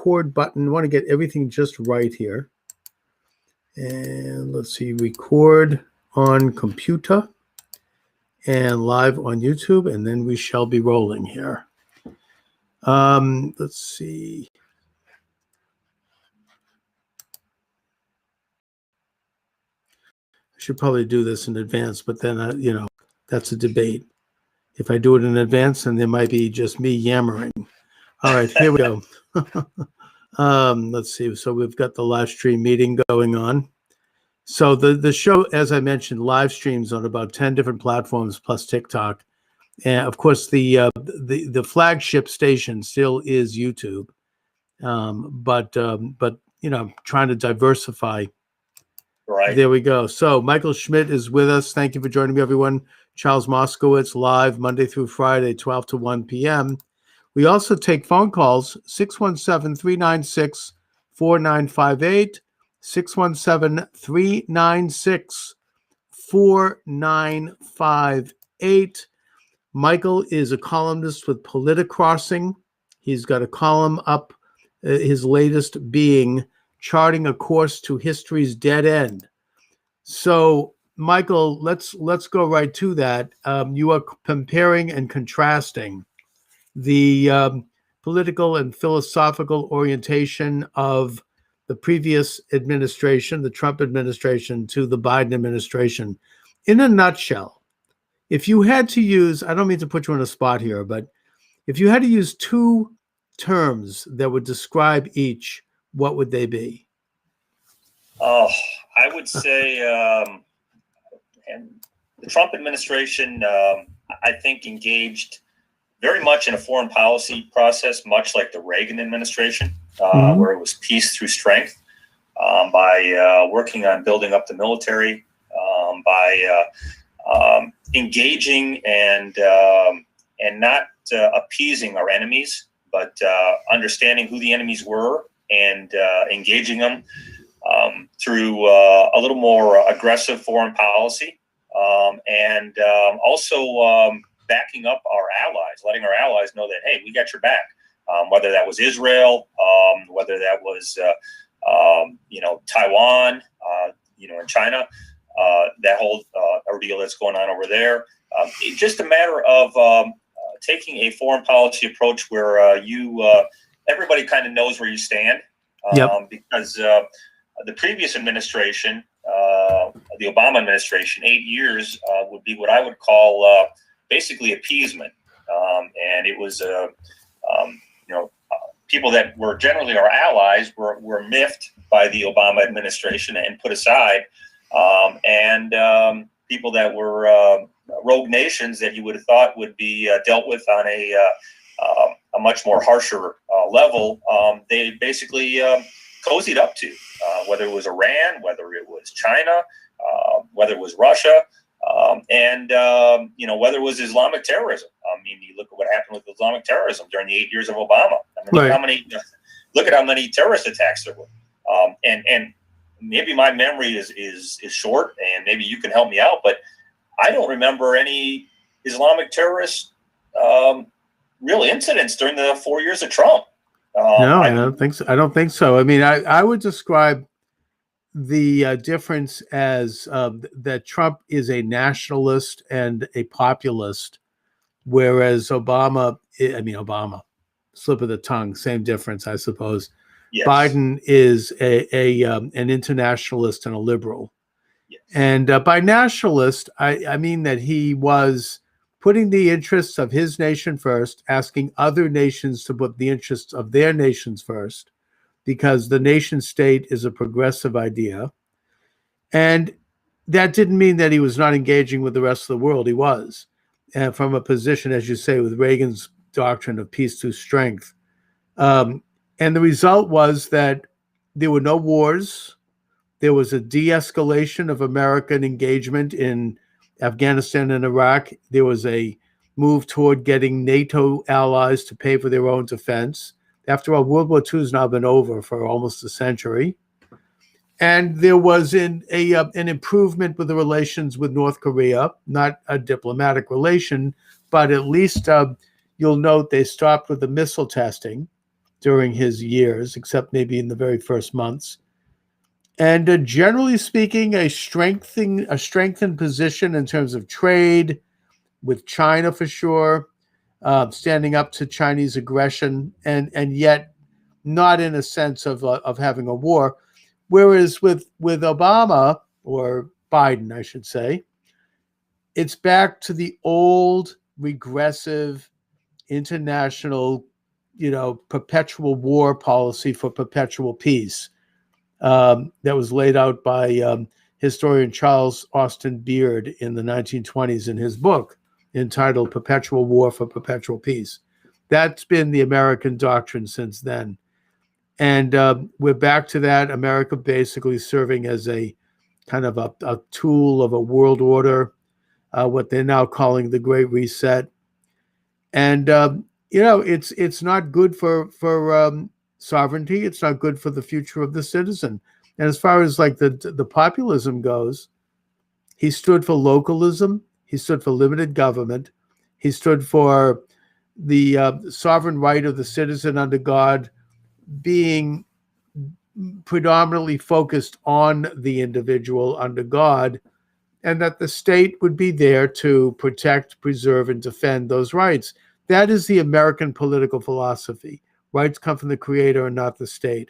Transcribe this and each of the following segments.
record button. I want to get everything just right here. And let's see, record on computer and live on YouTube, and then we shall be rolling here. Let's see. I should probably do this in advance, but then, that's a debate. If I do it in advance, then there might be just me yammering. All right, here we go. Let's see. So we've got the live stream meeting going on. So the show, as I mentioned, live streams on about 10 different platforms plus TikTok. And of course, the flagship station still is YouTube. But trying to diversify. Right. There we go. So Michael Schmidt is with us. Thank you for joining me, everyone. Charles Moscowitz live Monday through Friday, 12 to 1 p.m. We also take phone calls, 617-396-4958, 617-396-4958. Michael is a columnist with Politicrossing. He's got a column up, his latest being Charting a Course to History's Dead End. So, Michael, let's go right to that. You are comparing and contrasting the political and philosophical orientation of the previous administration, the Trump administration, to the Biden administration. In a nutshell, if you had to use, I don't mean to put you on a spot here, but if you had to use two terms that would describe each, what would they be? Oh, I would say and the Trump administration, I think, engaged very much in a foreign policy process, much like the Reagan administration, where it was peace through strength, by working on building up the military, by engaging and not appeasing our enemies, but understanding who the enemies were and engaging them through a little more aggressive foreign policy, and also backing up our allies, letting our allies know that, hey, we got your back, whether that was Israel, whether that was, Taiwan, and China, that whole ordeal that's going on over there. It's just a matter of taking a foreign policy approach where everybody kind of knows where you stand, because the previous administration, the Obama administration, 8 years would be what I would call basically appeasement, and it was people that were generally our allies were miffed by the Obama administration and put aside, and people that were rogue nations that you would have thought would be dealt with on a much more harsher level, they basically cozied up to, whether it was Iran, whether it was China, whether it was Russia, and whether it was Islamic terrorism. I mean, you look at what happened with Islamic terrorism during the 8 years of Obama. I mean, look at how many terrorist attacks there were. And maybe my memory is short, and maybe you can help me out, but I don't remember any Islamic terrorist real incidents during the 4 years of Trump. No, I don't think so. I don't think so. I mean, I would describe the difference as that Trump is a nationalist and a populist, whereas Obama, slip of the tongue, same difference, I suppose. Yes. Biden is an internationalist and a liberal. Yes. And by nationalist, I mean that he was putting the interests of his nation first, asking other nations to put the interests of their nations first, because the nation state is a progressive idea. And that didn't mean that he was not engaging with the rest of the world. He was, from a position, as you say, with Reagan's doctrine of peace through strength. And the result was that there were no wars. There was a de-escalation of American engagement in Afghanistan and Iraq. There was a move toward getting NATO allies to pay for their own defense. After all, World War II has now been over for almost a century. And there was an improvement with the relations with North Korea, not a diplomatic relation, but at least you'll note they stopped with the missile testing. during his years, except maybe in the very first months. And generally speaking, a strengthened position in terms of trade with China for sure, standing up to Chinese aggression, and yet not in a sense of having a war. Whereas with Obama, or Biden, I should say, it's back to the old regressive international, perpetual war policy for perpetual peace. That was laid out by historian Charles Austin Beard in the 1920s in his book entitled Perpetual War for Perpetual Peace. That's been the American doctrine since then. And we're back to that, America basically serving as a kind of a tool of a world order, what they're now calling the Great Reset. And, it's not good for sovereignty. It's not good for the future of the citizen. And as far as like the populism goes, he stood for localism. He stood for limited government. He stood for the sovereign right of the citizen under God being predominantly focused on the individual under God, and that the state would be there to protect, preserve, and defend those rights. That is the American political philosophy. Rights come from the creator and not the state.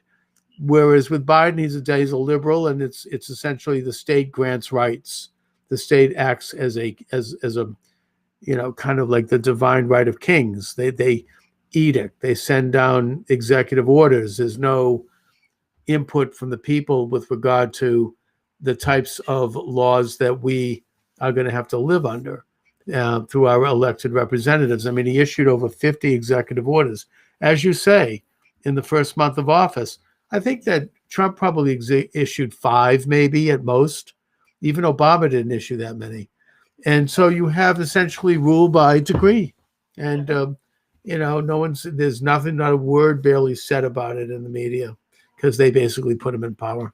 Whereas with Biden, he's a liberal, and it's essentially the state grants rights. The state acts as a kind of like the divine right of kings. They edict, they send down executive orders. There's no input from the people with regard to the types of laws that we are going to have to live under through our elected representatives. I mean, he issued over 50 executive orders. As you say, in the first month of office, I think that Trump probably issued 5, maybe at most. Even Obama didn't issue that many. And so you have essentially rule by decree. And, there's nothing, not a word barely said about it in the media, because they basically put him in power.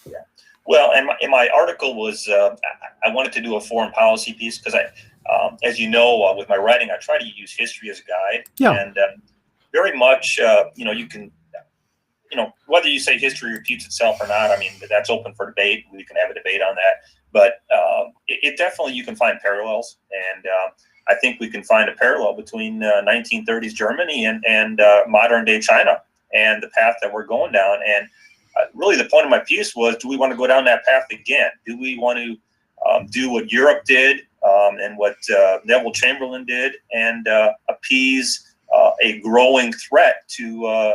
Yeah. Well, and my article was, I wanted to do a foreign policy piece because as you know, with my writing, I try to use history as a guide. Yeah. And very much, you can, whether you say history repeats itself or not, I mean, that's open for debate. We can have a debate on that. But it definitely, you can find parallels. And I think we can find a parallel between 1930s Germany and modern day China and the path that we're going down. And really the point of my piece was, do we want to go down that path again? Do we want to do what Europe did and what Neville Chamberlain did and appease a growing threat to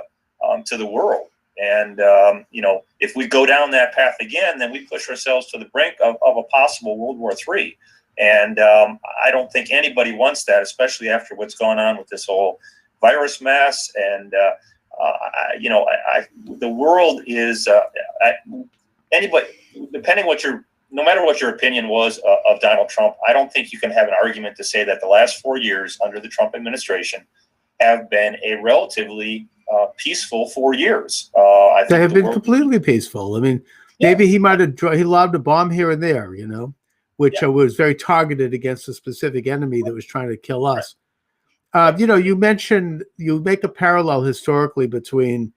the world? And, if we go down that path again, then we push ourselves to the brink of a possible World War III. And I don't think anybody wants that, especially after what's going on with this whole virus mess. And, the world is anybody, no matter what your opinion was of Donald Trump, I don't think you can have an argument to say that the last 4 years under the Trump administration have been a relatively peaceful 4 years. I think they have been completely peaceful. I mean, maybe he might have he lobbed a bomb here and there, which was very targeted against a specific enemy that was trying to kill us. You mentioned, you make a parallel historically between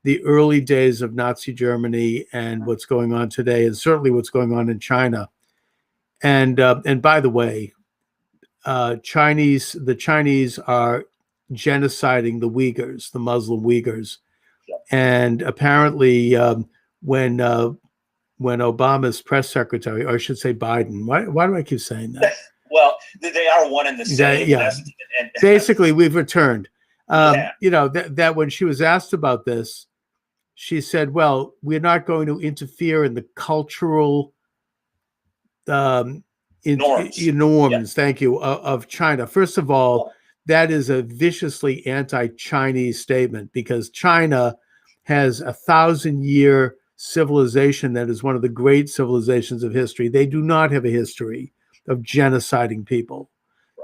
the early days of Nazi Germany and what's going on today, and certainly what's going on in China. And by the way, the Chinese are genociding the Uyghurs, the Muslim Uyghurs. And apparently when Obama's press secretary, or I should say Biden, why do I keep saying that? Well, they are one and the same. Yeah. Basically, we've returned. That when she was asked about this, she said, well, we're not going to interfere in the cultural norms. Thank you, of China. First of all, that is a viciously anti-Chinese statement, because China has 1,000-year civilization that is one of the great civilizations of history. They do not have a history of genociding people.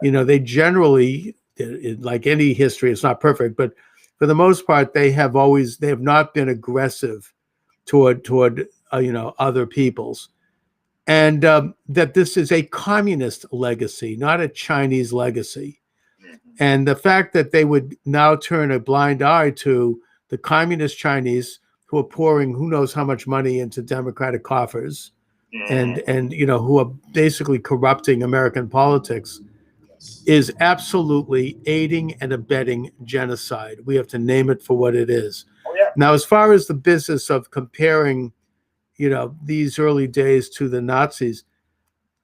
They generally, like any history, it's not perfect, but for the most part, they have not been aggressive toward other peoples. And that this is a communist legacy, not a Chinese legacy. And the fact that they would now turn a blind eye to the communist Chinese who are pouring who knows how much money into democratic coffers, and you know, who are basically corrupting American politics, is absolutely aiding and abetting genocide. We have to name it for what it is. Oh, yeah. Now, as far as the business of comparing, you know, these early days to the Nazis,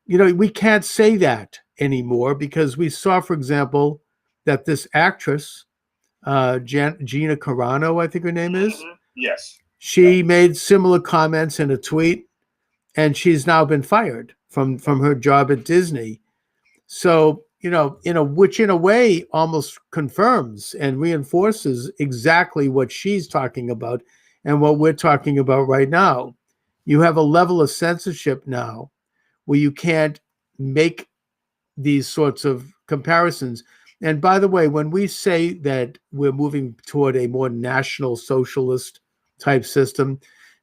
you know, we can't say that anymore because we saw, for example, that this actress, Gina Carano, I think her name is. Yes. She made similar comments in a tweet, and she's now been fired from her job at Disney. So, you know, which in a way almost confirms and reinforces exactly what she's talking about and what we're talking about right now. You have a level of censorship now where you can't make these sorts of comparisons. And by the way, when we say that we're moving toward a more national socialist type system,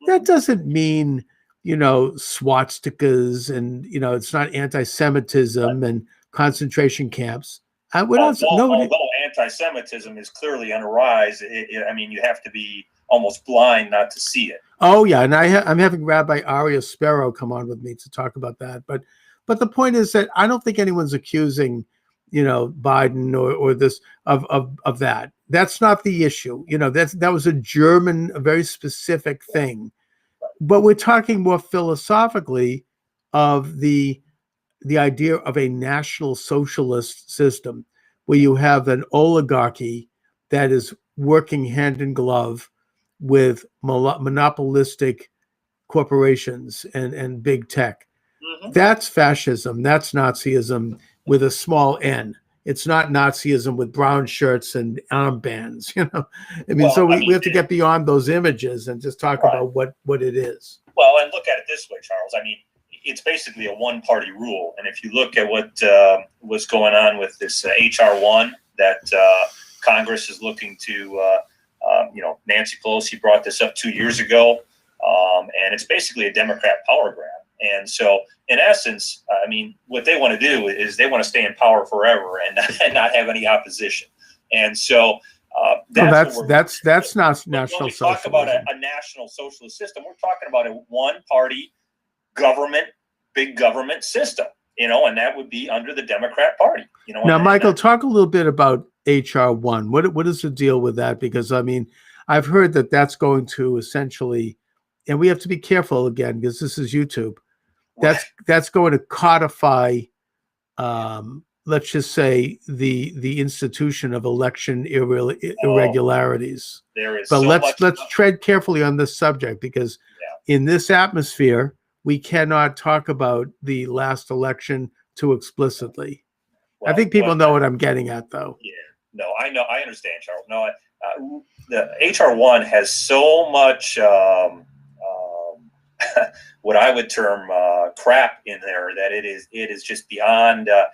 that doesn't mean, you know, swastikas and, you know, it's not anti-Semitism and concentration camps. Although anti-Semitism is clearly on a rise, I mean, you have to be almost blind not to see it. Oh, yeah. And I'm having Rabbi Aria Sparrow come on with me to talk about that. But the point is that I don't think anyone's accusing, you know, Biden or this of that. That's not the issue. You know, that was a very specific thing. But we're talking more philosophically of the idea of a national socialist system where you have an oligarchy that is working hand in glove with monopolistic corporations and big tech. That's fascism. That's Nazism with a small n. It's not Nazism with brown shirts and armbands, you know. I mean, we have to get beyond those images and just talk about what it is. Well, and look at it this way, Charles. I mean, it's basically a one-party rule. And if you look at what was going on with this H.R. 1 that Congress is looking to, you know, Nancy Pelosi brought this up 2 years ago, and it's basically a Democrat power grab. And so, in essence, I mean, what they want to do is they want to stay in power forever and not have any opposition. And so that's not national socialism. When we talk about a national socialist system, we're talking about a one-party big government system, you know, and that would be under the Democrat Party. You know. Now, Michael, talk a little bit about H.R. 1. What is the deal with that? Because I mean, I've heard that that's going to essentially, and we have to be careful again because this is YouTube. That's going to codify, let's just say, the institution of election irregularities. There is, but let's tread carefully on this subject because in this atmosphere, we cannot talk about the last election too explicitly. Well, I think people know what I'm getting at, though. Yeah, no, I know, I understand, Charles. No, the HR 1 has so much. What I would term crap in there that it is just beyond. I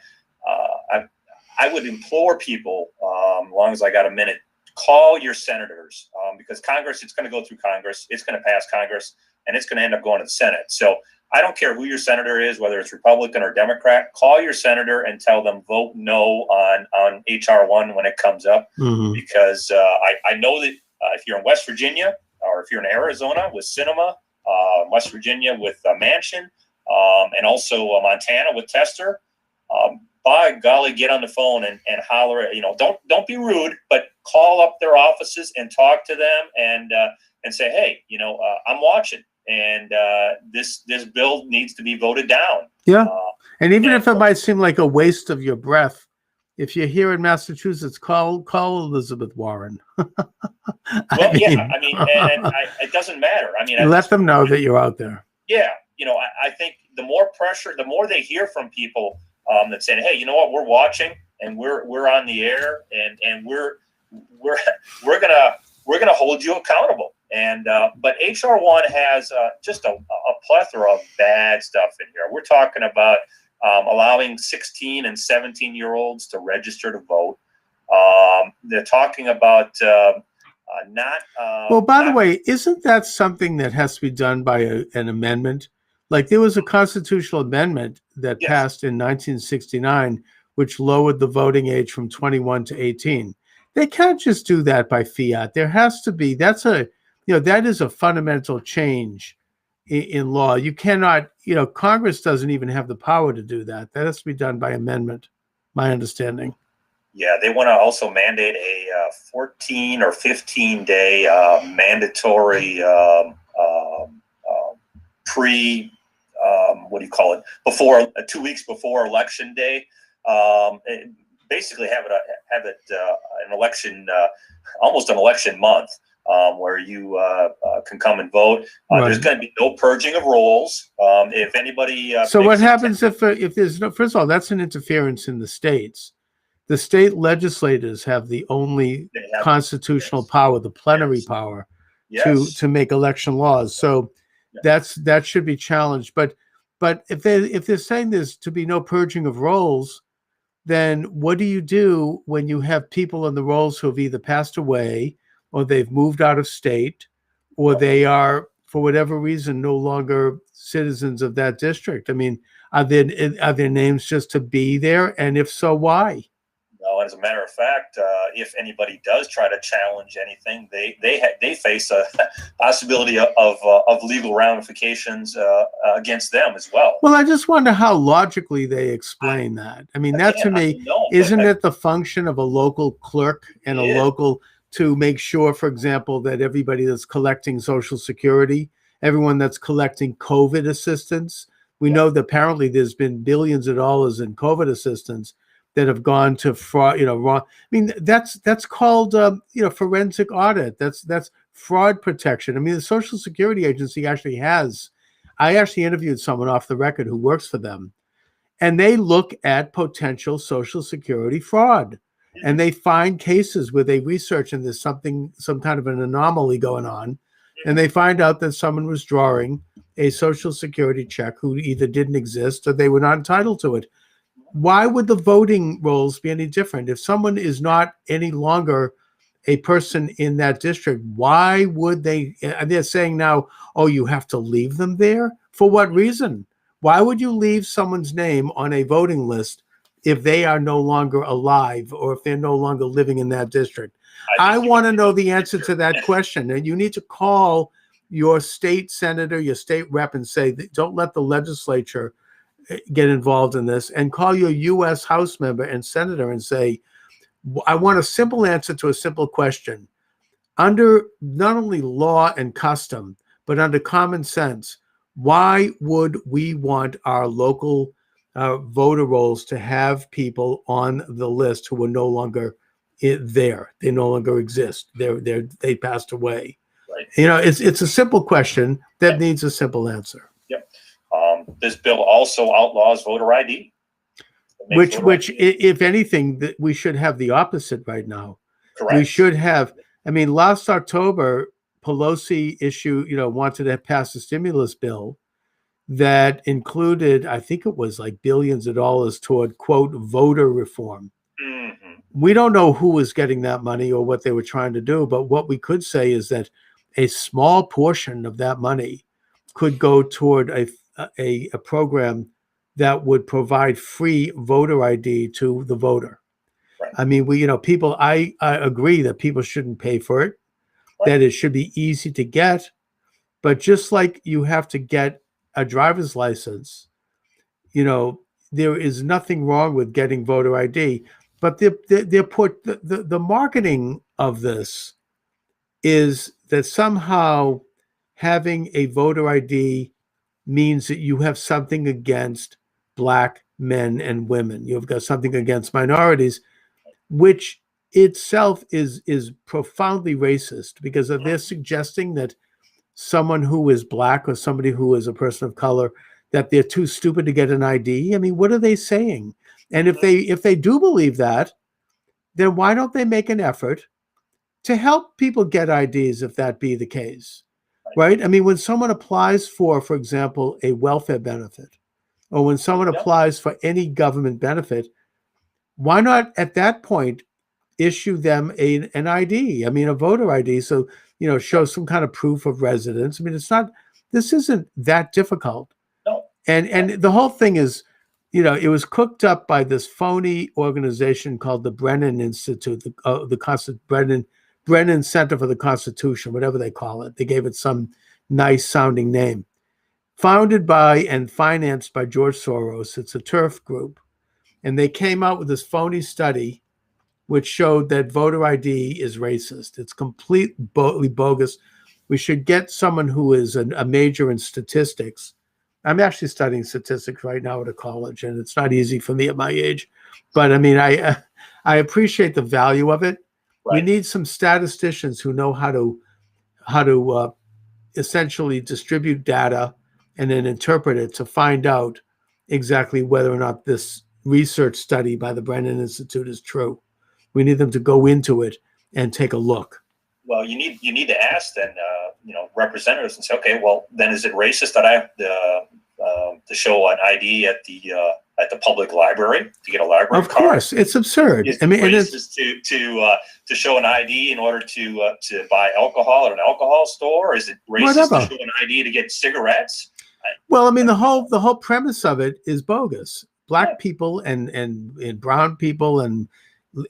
would implore people, as long as I got a minute, call your senators because Congress. It's going to go through Congress. It's going to pass Congress, and it's going to end up going to the Senate. So I don't care who your senator is, whether it's Republican or Democrat. Call your senator and tell them vote no on HR 1 when it comes up, because I know that if you're in West Virginia or if you're in Arizona with Sinema. West Virginia with Manchin, and also Montana with Tester. By golly, get on the phone and holler at, you know, don't be rude, but call up their offices and talk to them and say, hey, you know, I'm watching, and this bill needs to be voted down. Yeah, and even if it might seem like a waste of your breath, if you're here in Massachusetts, call Elizabeth Warren. It doesn't matter. I mean, let them know that you're out there. Yeah, you know, I think the more pressure, the more they hear from people that say, "Hey, you know what? We're watching, and we're on the air, and we're gonna hold you accountable." And but HR 1 has just a plethora of bad stuff in here. We're talking about allowing 16 and 17-year-olds to register to vote. They're talking about well, by the way, isn't that something that has to be done by an amendment? Like there was a constitutional amendment that passed in 1969 which lowered the voting age from 21 to 18. They can't just do that by fiat. There has to be, that is a fundamental change in law. You cannot, Congress doesn't even have the power to do that. That has to be done by amendment, my understanding. Yeah, they want to also mandate a 14 or 15-day mandatory before 2 weeks before election day. Basically, have it an election, almost an election month, where you can come and vote. Right. There's going to be no purging of rolls. If anybody, so what happens if there's no? First of all, that's an interference in the states. The state legislators have the only constitutional power, the plenary power, to make election laws. So that should be challenged. But if they're saying there's to be no purging of rolls, then what do you do when you have people in the rolls who have either passed away, or they've moved out of state, or they are, for whatever reason, no longer citizens of that district? I mean, are their names just to be there? And if so, why? No, as a matter of fact, if anybody does try to challenge anything, they face a possibility of legal ramifications against them as well. Well, I just wonder how logically they explain that. I mean, that to me, isn't it the function of a local clerk and a local to make sure, for example, that everybody that's collecting Social Security, everyone that's collecting COVID assistance, we know that apparently there's been billions of dollars in COVID assistance that have gone to fraud, wrong. I mean, that's called, forensic audit. That's fraud protection. I mean, the Social Security Agency I actually interviewed someone off the record who works for them, and they look at potential Social Security fraud, and they find cases where they research and there's some kind of an anomaly going on, and they find out that someone was drawing a Social Security check who either didn't exist or they were not entitled to it. Why would the voting rolls be any different? If someone is not any longer a person in that district, why would they? And they're saying now, oh, you have to leave them there? For what reason? Why would you leave someone's name on a voting list if they are no longer alive or if they're no longer living in that district? I want to know the answer to that question. And you need to call your state senator, your state rep, and say, don't let the legislature get involved in this, and call your U.S. House member and senator and say, I want a simple answer to a simple question. Under not only law and custom, but under common sense, why would we want our local voter rolls to have people on the list who are no longer there? They no longer exist. They passed away. Right. It's a simple question that needs a simple answer. Yep. This bill also outlaws voter ID. Which, if anything, we should have the opposite right now. Correct. We should have. I mean, last October, Pelosi wanted to pass a stimulus bill that included, I think it was like billions of dollars toward, quote, voter reform. Mm-hmm. We don't know who was getting that money or what they were trying to do, but what we could say is that a small portion of that money could go toward a program that would provide free voter ID to the voter. Right. I mean, I agree that people shouldn't pay for it, right, that it should be easy to get, but just like you have to get a driver's license, there is nothing wrong with getting voter ID, but the marketing of this is that somehow having a voter ID means that you have something against Black men and women. You've got something against minorities, which itself is profoundly racist, because they're suggesting that someone who is Black or somebody who is a person of color, that they're too stupid to get an ID. I mean, what are they saying? And if they do believe that, then why don't they make an effort to help people get IDs if that be the case? Right? I mean, when someone applies for example, a welfare benefit, or when someone applies for any government benefit, why not at that point issue them an ID? I mean, a voter ID, so show some kind of proof of residence. I mean, this isn't that difficult. No. And the whole thing is, it was cooked up by this phony organization called the Brennan Institute, Brennan Center for the Constitution, whatever they call it. They gave it some nice sounding name. Founded by and financed by George Soros. It's a turf group. And they came out with this phony study which showed that voter ID is racist. It's completely bogus. We should get someone who is a major in statistics. I'm actually studying statistics right now at a college, and it's not easy for me at my age. But I mean, I appreciate the value of it. Right. We need some statisticians who know how to essentially distribute data and then interpret it to find out exactly whether or not this research study by the Brennan Institute is true. We need them to go into it and take a look. Well, you need to ask then, representatives and say, okay, well, then is it racist that I have to show an ID at the public library to get a library card? Of course, it's absurd. Is it racist to show an ID in order to buy alcohol at an alcohol store? Or is it racist to show an ID to get cigarettes? Well, I mean, the whole premise of it is bogus. Black people and brown people and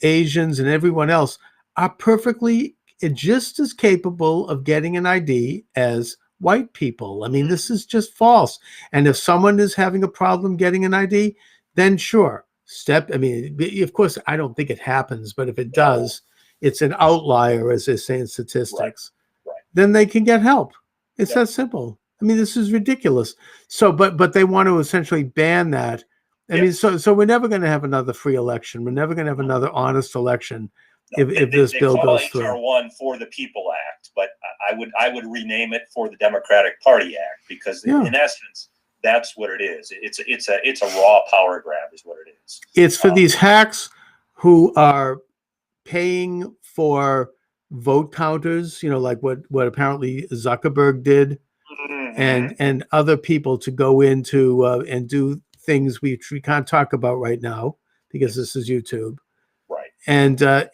Asians and everyone else are perfectly just as capable of getting an ID as white people. I mean, this is just false. And if someone is having a problem getting an ID, then sure, of course, I don't think it happens, but if it does, it's an outlier, as they say in statistics. Right. Then they can get help. It's that simple. I mean, this is ridiculous. So, but they want to essentially ban that. I mean, so we're never going to have another free election. We're never going to have another honest election if this bill goes through. HR 1 for the People Act, but I would rename it for the Democratic Party Act, because in essence, that's what it is. It's a raw power grab, is what it is. It's for these hacks who are paying for vote counters, like what apparently Zuckerberg did, and other people to go into and do things we can't talk about right now because this is YouTube. Right. And I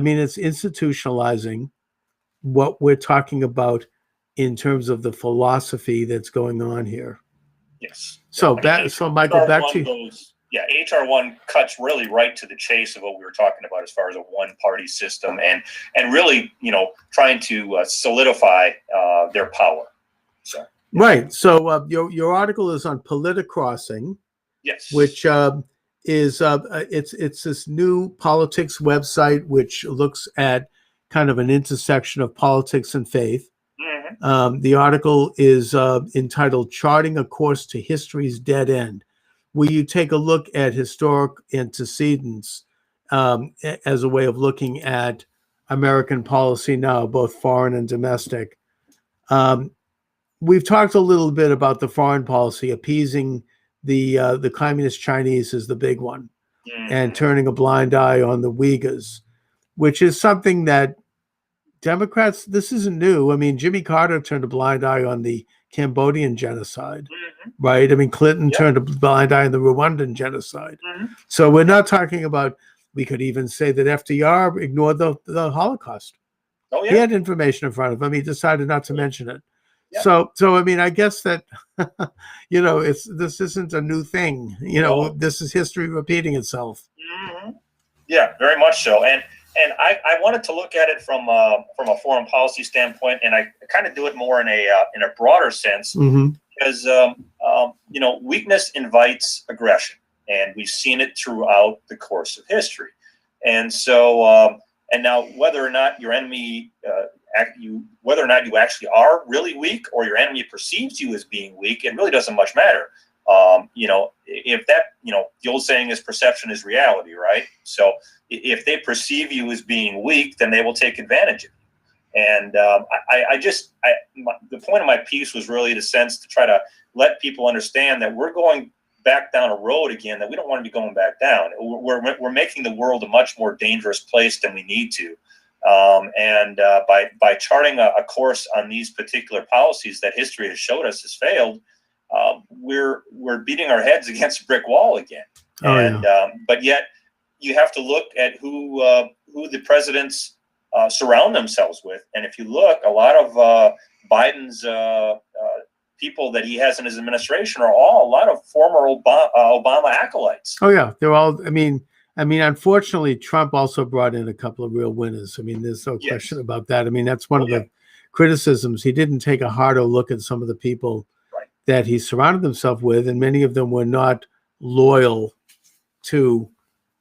mean, it's institutionalizing what we're talking about in terms of the philosophy that's going on here. Yes. So Michael, back to you. HR 1 cuts really right to the chase of what we were talking about as far as a one-party system and really, trying to solidify their power. So. Right. So your article is on Politicrossing. Yes. Which is it's this new politics website which looks at kind of an intersection of politics and faith. Mm-hmm. The article is entitled "Charting a Course to History's Dead End," where you take a look at historic antecedents as a way of looking at American policy now, both foreign and domestic. We've talked a little bit about the foreign policy. Appeasing the communist Chinese is the big one, and turning a blind eye on the Uyghurs, which is something that Democrats, this isn't new. I mean, Jimmy Carter turned a blind eye on the Cambodian genocide, right? I mean, Clinton turned a blind eye on the Rwandan genocide. So we're not talking about, we could even say that FDR ignored the Holocaust. Oh, yeah. He had information in front of him. He decided not to mention it. Yeah. So I mean, I guess that this isn't a new thing. This is history repeating itself. Mm-hmm. Yeah, very much so. And I wanted to look at it from a foreign policy standpoint, and I kind of do it more in a broader sense, because weakness invites aggression, and we've seen it throughout the course of history. And so, and now whether or not your enemy whether or not you actually are really weak, or your enemy perceives you as being weak, it really doesn't much matter. If that, the old saying is perception is reality, right? So if they perceive you as being weak, then they will take advantage of you. And the point of my piece was really the sense to try to let people understand that we're going back down a road again that we don't want to be going back down. We're making the world a much more dangerous place than we need to. By charting a course on these particular policies that history has showed us has failed, we're beating our heads against a brick wall again. But yet you have to look at who the presidents surround themselves with. And if you look, a lot of Biden's people that he has in his administration are all a lot of former Obama acolytes. Oh yeah, they're all. I mean, unfortunately, Trump also brought in a couple of real winners. I mean, there's no question about that. I mean, that's one of the criticisms. He didn't take a harder look at some of the people that he surrounded himself with, and many of them were not loyal to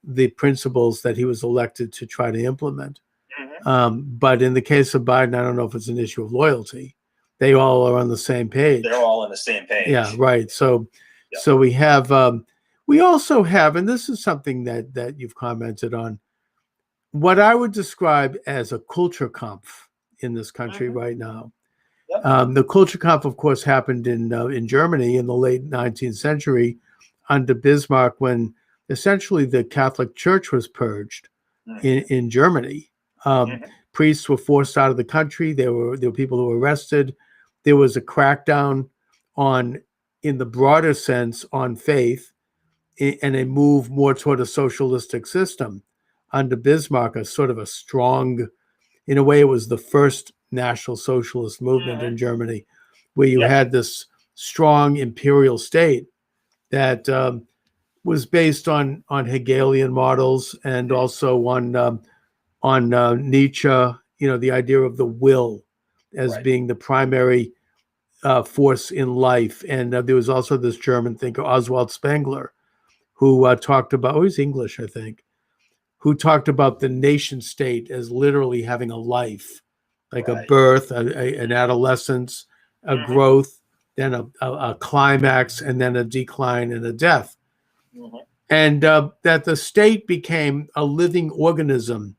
the principles that he was elected to try to implement. But in the case of Biden, I don't know if it's an issue of loyalty. They all are on the same page. They're all on the same page. Yeah, right. So we have, we also have, and this is something that you've commented on, what I would describe as a culture kampf in this country right now. The culture kampf, of course, happened in Germany in the late 19th century under Bismarck, when essentially the Catholic Church was purged in Germany. Priests were forced out of the country. There were people who were arrested. There was a crackdown on, in the broader sense, on faith, and a move more toward a socialistic system under Bismarck, a sort of a strong, in a way, it was the first National Socialist movement in Germany, where you had this strong imperial state that was based on Hegelian models and also on Nietzsche, the idea of the will as being the primary force in life. And there was also this German thinker, Oswald Spengler, who talked about, he's English, I think, who talked about the nation state as literally having a life, like a birth, an adolescence, a growth, then a climax, and then a decline and a death. And that the state became a living organism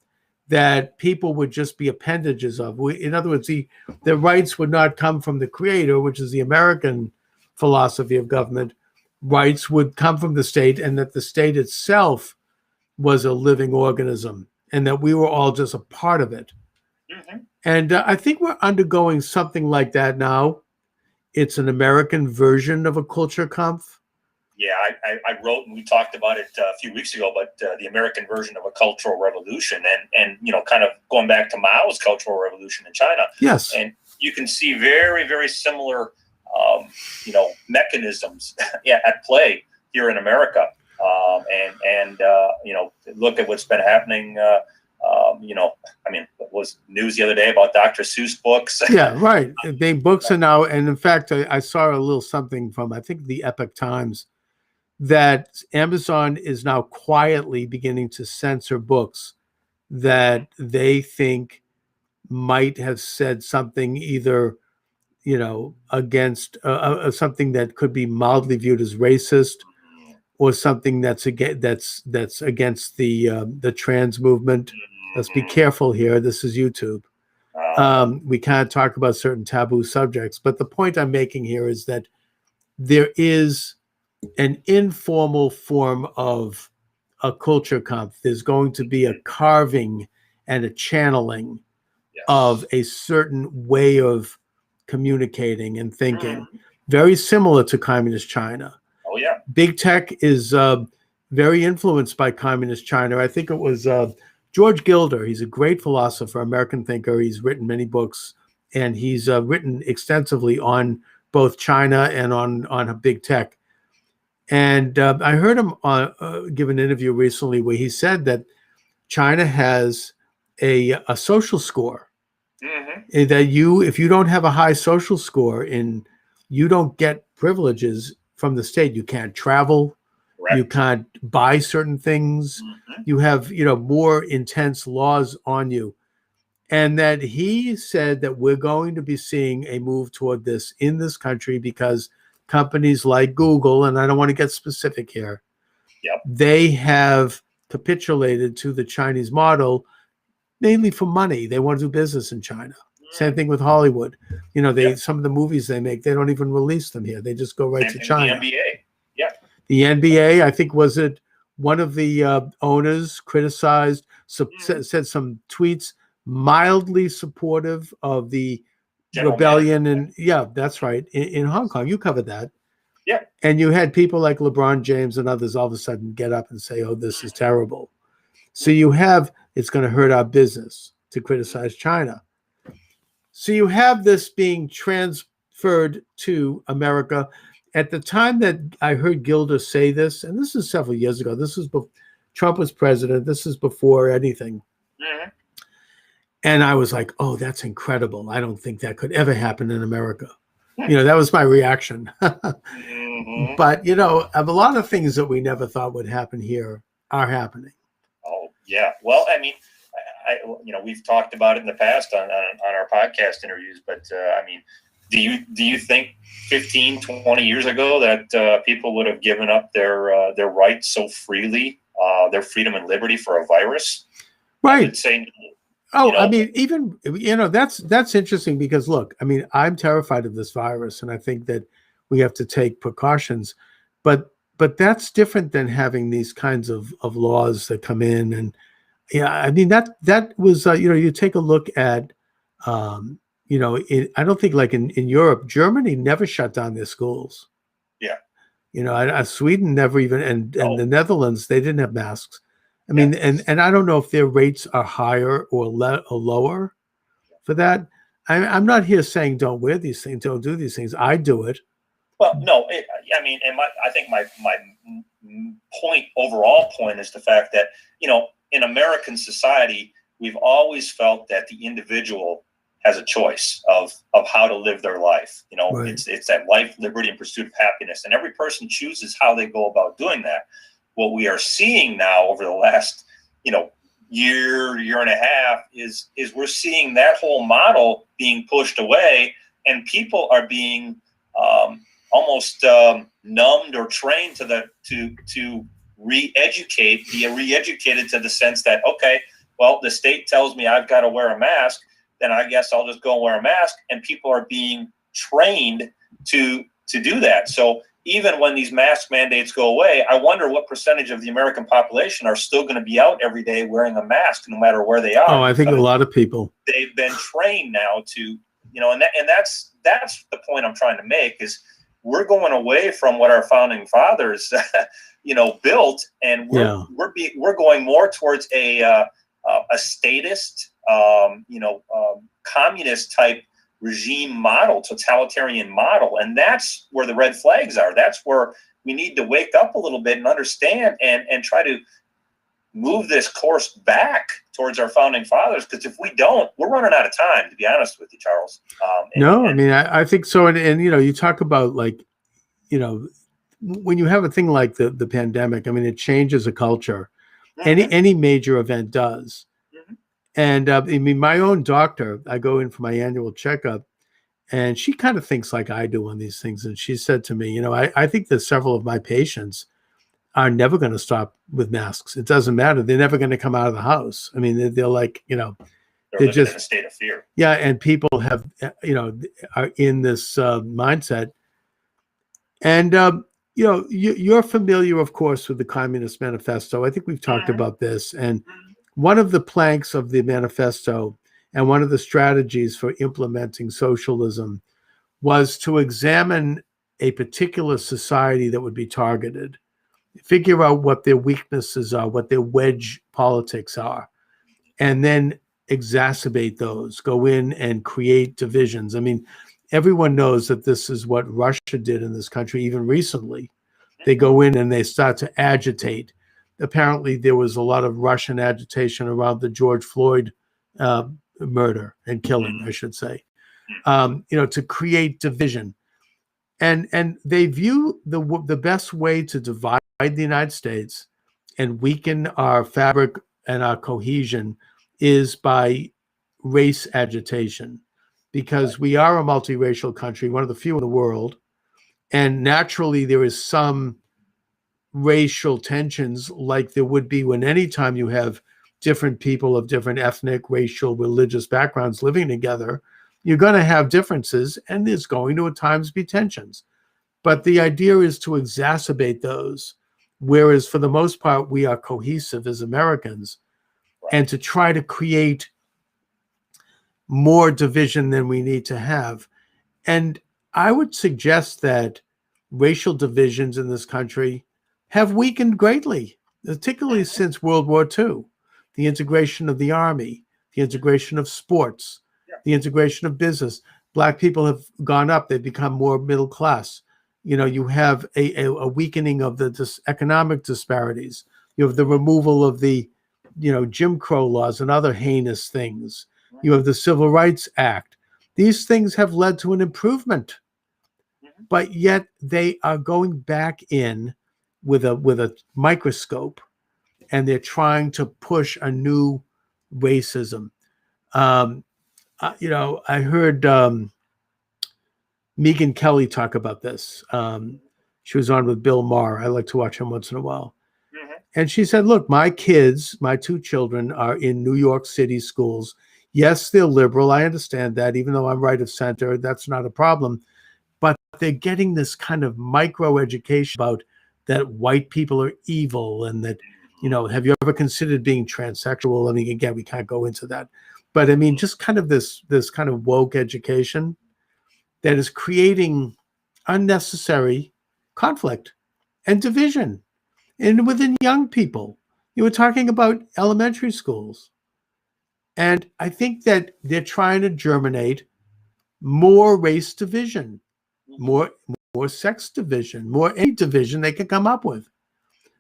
that people would just be appendages of. In other words, the rights would not come from the creator, which is the American philosophy of government. Rights would come from the state, and that the state itself was a living organism, and that we were all just a part of it. And I think we're undergoing something like that now. It's an American version of a culture kampf. Yeah, I wrote, and we talked about it a few weeks ago, but the American version of a cultural revolution, and kind of going back to Mao's Cultural Revolution in China. Yes, and you can see very, very similar, mechanisms at play here in America. Look at what's been happening. It was news the other day about Dr. Seuss books. Yeah, right. They books are now, and in fact, I saw a little something from, I think, the Epoch Times, that Amazon is now quietly beginning to censor books that they think might have said something either, against something that could be mildly viewed as racist, or something that's against the trans movement. Let's be careful here. This is YouTube. We can't talk about certain taboo subjects. But the point I'm making here is that there is an informal form of a culture kampf. There's going to be a carving and a channeling of a certain way of communicating and thinking, very similar to communist China. Oh, yeah. Big tech is very influenced by communist China. I think it was George Gilder. He's a great philosopher, American thinker. He's written many books, and he's written extensively on both China and on big tech. And I heard him give an interview recently where he said that China has a social score. That if you don't have a high social score, you don't get privileges from the state. You can't travel. Correct. You can't buy certain things. You have, more intense laws on you. And that he said that we're going to be seeing a move toward this in this country because companies like Google, and I don't want to get specific here, they have capitulated to the Chinese model, mainly for money. They want to do business in China. Same thing with Hollywood. Some of the movies they make, they don't even release them here. They just go right to China. The NBA. The NBA, I think, was it one of the owners criticized, said some tweets mildly supportive of the General rebellion. And that's right. In Hong Kong, you covered that. Yeah. And you had people like LeBron James and others all of a sudden get up and say, oh, this is terrible. So you have, it's going to hurt our business to criticize China. So you have this being transferred to America. At the time that I heard Gilder say this, and this is several years ago, this was before Trump was president, this is before anything. Mm-hmm. And I was like, oh, that's incredible. I don't think that could ever happen in America. That was my reaction. Mm-hmm. But, a lot of things that we never thought would happen here are happening. Oh, yeah. Well, I mean, we've talked about it in the past on our podcast interviews, but I mean, do you think 15, 20 years ago that people would have given up their rights so freely, their freedom and liberty for a virus? Right. I mean, even, that's interesting because, look, I mean, I'm terrified of this virus, and I think that we have to take precautions, but that's different than having these kinds of laws that come in. And I mean, that was, you take a look at, I don't think like in Europe, Germany never shut down their schools. Yeah. Sweden never even, and the Netherlands, they didn't have masks. I mean, and I don't know if their rates are higher or lower for that. I'm not here saying don't wear these things, don't do these things. I do it. Well, no, I think my overall point is the fact that, in American society, we've always felt that the individual has a choice of how to live their life. Right. It's that life, liberty, and pursuit of happiness. And every person chooses how they go about doing that. What we are seeing now over the last, year and a half is we're seeing that whole model being pushed away, and people are being almost numbed or trained to be re-educated to the sense that, okay, well, the state tells me I've got to wear a mask, then I guess I'll just go and wear a mask. And people are being trained to do that. So even when these mask mandates go away, I wonder what percentage of the American population are still going to be out every day wearing a mask, no matter where they are. Oh, I think a lot of people. They've been trained now to, and that's the point I'm trying to make is we're going away from what our founding fathers, built, and we're going more towards a statist, communist type regime model, totalitarian model. And that's where the red flags are. That's where we need to wake up a little bit and understand and try to move this course back towards our founding fathers. Because if we don't, we're running out of time, to be honest with you, Charles. I think so. And you talk about when you have a thing like the pandemic, I mean, it changes a culture. Mm-hmm. Any major event does. And I mean, my own doctor, I go in for my annual checkup, and she kind of thinks like I do on these things. And she said to me, I think that several of my patients are never going to stop with masks. It doesn't matter. They're never going to come out of the house. I mean, they're like, they're just in a state of fear. Yeah. And people have, are in this mindset. And, you're familiar, of course, with the Communist Manifesto. I think we've talked about this. And one of the planks of the manifesto and one of the strategies for implementing socialism was to examine a particular society that would be targeted, figure out what their weaknesses are, what their wedge politics are, and then exacerbate those, go in and create divisions. I mean, everyone knows that this is what Russia did in this country, even recently. They go in and they start to agitate. Apparently, there was a lot of Russian agitation around the George Floyd murder and killing, I should say, to create division. And they view the best way to divide the United States and weaken our fabric and our cohesion is by race agitation, because we are a multiracial country, one of the few in the world. And naturally, there is some racial tensions like there would be when anytime you have different people of different ethnic, racial, religious backgrounds living together, you're going to have differences, and there's going to at times be tensions. But the idea is to exacerbate those, whereas for the most part, we are cohesive as Americans, and to try to create more division than we need to have. And I would suggest that racial divisions in this country have weakened greatly, particularly since World War II. The integration of the army, the integration of sports, the integration of business. Black people have gone up. They've become more middle class. You have a weakening of the economic disparities. You have the removal of the, Jim Crow laws and other heinous things. You have the Civil Rights Act. These things have led to an improvement, but yet they are going back in with a microscope, and they're trying to push a new racism. I heard Megan Kelly talk about this. She was on with Bill Maher. I like to watch him once in a while. And she said, look, my kids, my two children, are in New York City schools. Yes, they're liberal. I understand that. Even though I'm right of center, that's not a problem. But they're getting this kind of micro education about that white people are evil, and that, have you ever considered being transsexual? I mean, again, we can't go into that. But I mean, just kind of this kind of woke education that is creating unnecessary conflict and division. And within young people, you were talking about elementary schools. And I think that they're trying to germinate more race division, more sex division, more any division they can come up with.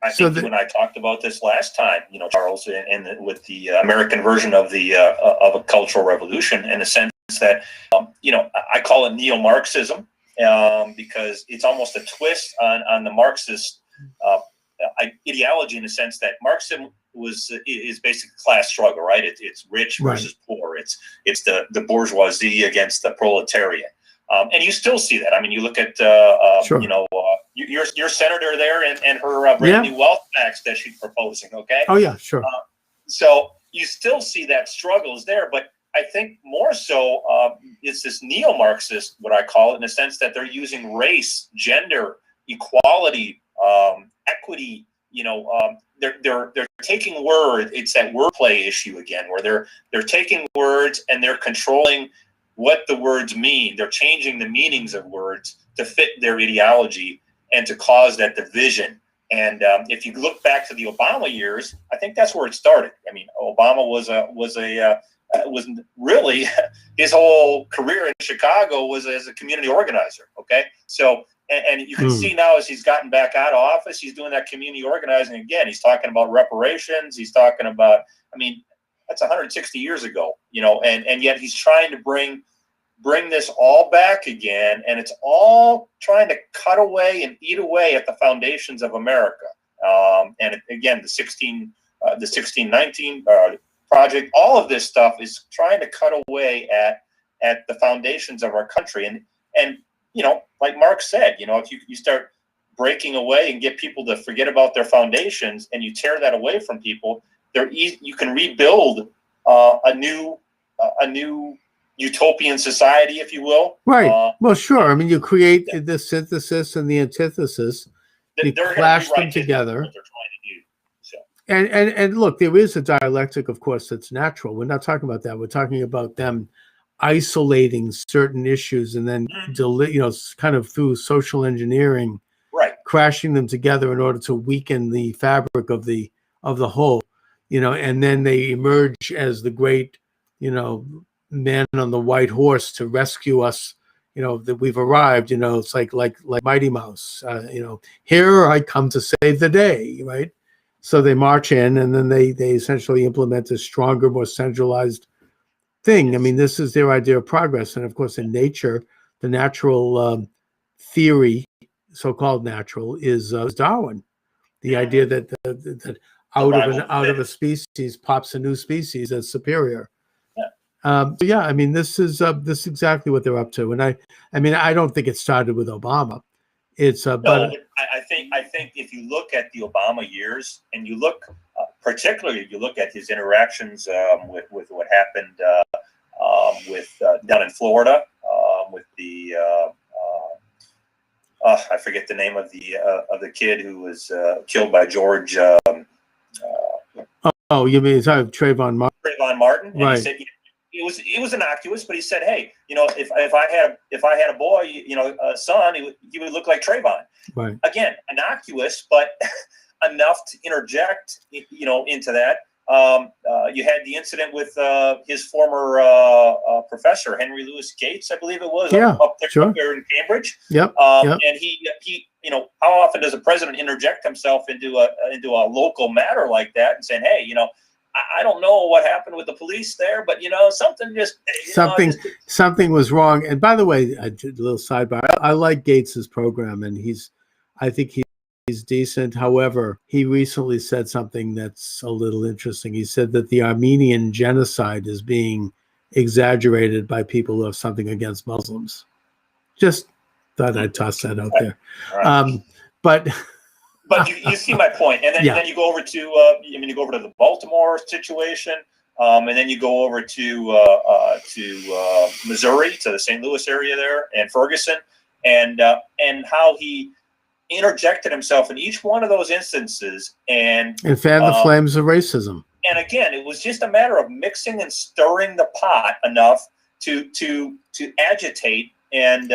I think you and I talked about this last time, Charles, with the American version of a cultural revolution, in the sense that, I call it Neo-Marxism, because it's almost a twist on the Marxist ideology, in the sense that Marxism is basically a class struggle, right? It's rich versus poor. It's the bourgeoisie against the proletariat. And you still see that. I mean, you look at, your senator there and her brand new wealth tax that she's proposing, okay? Oh, yeah, sure. So you still see that struggle is there, but I think more so it's this neo-Marxist, what I call it, in the sense that they're using race, gender, equality, equity, they're taking words. It's that wordplay issue again, where they're taking words and they're controlling what the words mean. They're changing the meanings of words to fit their ideology and to cause that division. And if you look back to the Obama years, I think that's where it started. I mean, Obama was really his whole career in Chicago was as a community organizer. Okay, so and you can see now, as he's gotten back out of office, he's doing that community organizing again. He's talking about reparations. He's talking about, I mean, that's 160 years ago, and yet he's trying to bring this all back again, and it's all trying to cut away and eat away at the foundations of America. And again, the 1619 project, all of this stuff is trying to cut away at the foundations of our country. And like Marx said, if you start breaking away and get people to forget about their foundations, and you tear that away from people, you can rebuild a new utopian society, if you will. Right. Well, sure. I mean, you create the synthesis and the antithesis. You clash them together. What they're trying to do. So. And look, there is a dialectic, of course, that's natural. We're not talking about that. We're talking about them isolating certain issues and then kind of through social engineering, crashing them together in order to weaken the fabric of the whole. And then they emerge as the great, man on the white horse to rescue us, that we've arrived. It's like Mighty Mouse, here I come to save the day, right? So they march in, and then they essentially implement a stronger, more centralized thing. I mean, this is their idea of progress. And of course, in nature, the natural theory, so-called natural, is Darwin. The idea that out of a species pops a new species that's superior. I mean, this is exactly what they're up to. And I don't think it started with Obama. It's but I think if you look at the Obama years, and you look particularly if you look at his interactions with what happened down in Florida with the I forget the name of the kid who was killed by George. Oh, you mean Trayvon Martin? Trayvon Martin, and right? He said, it was innocuous, but he said, hey, if I had a boy, a son, he would look like Trayvon. Right. Again, innocuous, but enough to interject, into that. You had the incident with his former professor, Henry Louis Gates, I believe it was, up there in Cambridge. Yep. And he, how often does a president interject himself into a local matter like that and saying, hey, I don't know what happened with the police there, but something was wrong. And by the way, a little sidebar. I like Gates's program, and I think he's decent. However, he recently said something that's a little interesting. He said that the Armenian genocide is being exaggerated by people who have something against Muslims. Just thought I'd toss that out there. Right. But you see my point, and then you go over to you go over to the Baltimore situation, and then you go over to Missouri, to the St. Louis area there, and Ferguson, and how he interjected himself in each one of those instances and fanned the flames of racism. And again, it was just a matter of mixing and stirring the pot enough to agitate and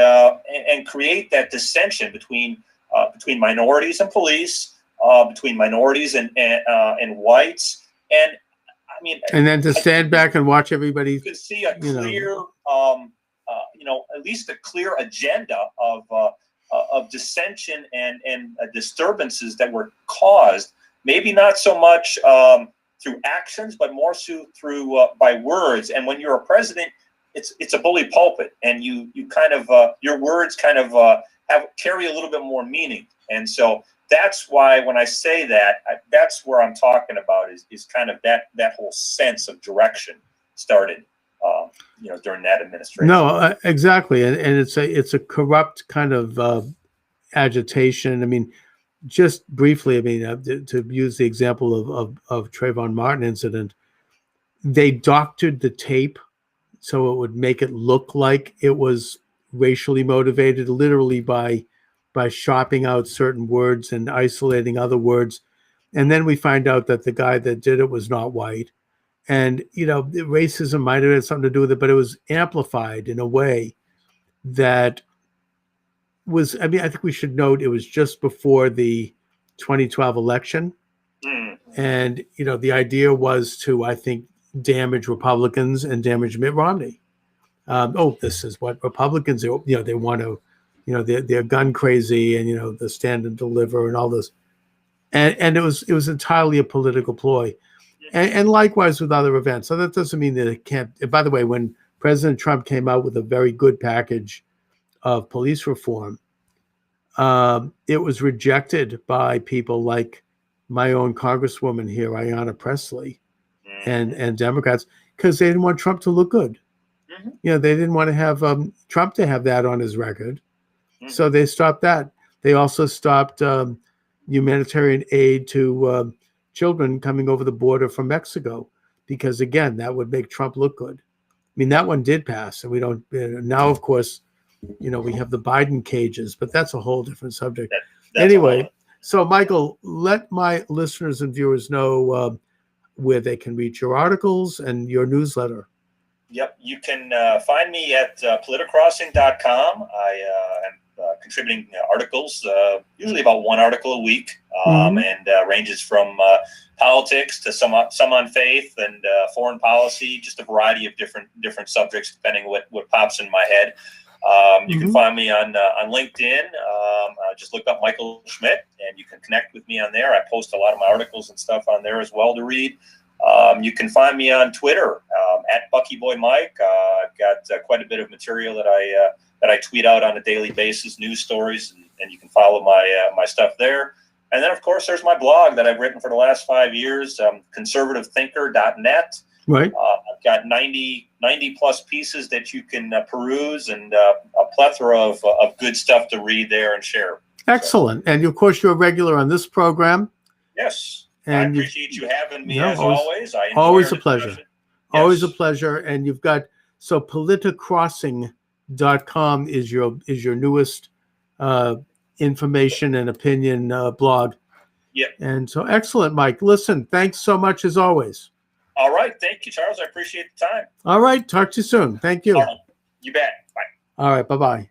create that dissension between minorities and police, between minorities and whites, and I mean, and then to stand back and watch everybody. You can see a clear, at least a clear agenda of dissension and disturbances that were caused, maybe not so much through actions, but more so through by words. And when you're a president, it's a bully pulpit, and you kind of your words kind of carry a little bit more meaning. And so that's why when I say that, that's where I'm talking about is kind of that whole sense of direction started, during that administration. No, exactly, and it's a corrupt kind of agitation. I mean, just briefly, to use the example of Trayvon Martin incident, they doctored the tape so it would make it look like it was racially motivated, literally by shopping out certain words and isolating other words. And then we find out that the guy that did it was not white. And, racism might have had something to do with it, but it was amplified in a way that was, I think we should note it was just before the 2012 election. And, the idea was to, I think, damage Republicans and damage Mitt Romney. This is what Republicans do. They want to, they're gun crazy and, the stand and deliver and all this. And it was entirely a political ploy. And likewise with other events. So that doesn't mean that it can't. By the way, when President Trump came out with a very good package of police reform, it was rejected by people like my own Congresswoman here, Ayanna Pressley, and Democrats, because they didn't want Trump to look good. They didn't want to have Trump to have that on his record. So they stopped that. They also stopped humanitarian aid to children coming over the border from Mexico, because, again, that would make Trump look good. That one did pass, and we don't now, of course, we have the Biden cages, but that's a whole different subject. Anyway, so Michael, let my listeners and viewers know where they can read your articles and your newsletter. Yep, you can find me at politicrossing.com. I am contributing articles, usually about one article a week, and ranges from politics to some on faith and foreign policy, just a variety of different subjects depending what pops in my head. You can find me on LinkedIn. Just look up Michael Schmidt, and you can connect with me on there. I post a lot of my articles and stuff on there as well to read. You can find me on Twitter at BuckyBoyMike. I've got quite a bit of material that I tweet out on a daily basis, news stories, and you can follow my stuff there. And then, of course, there's my blog that I've written for the last 5 years, conservativethinker.net. Right. I've got 90 plus pieces that you can peruse, and a plethora of good stuff to read there and share. Excellent. And of course, you're a regular on this program. Yes. And I appreciate you having me as always. Always a pleasure. Yes. Always a pleasure. And you've got, so politicrossing.com is your newest information and opinion blog. Yeah. And so excellent, Mike. Listen, thanks so much as always. All right. Thank you, Charles. I appreciate the time. All right. Talk to you soon. Thank you. You bet. Bye. All right. Bye-bye.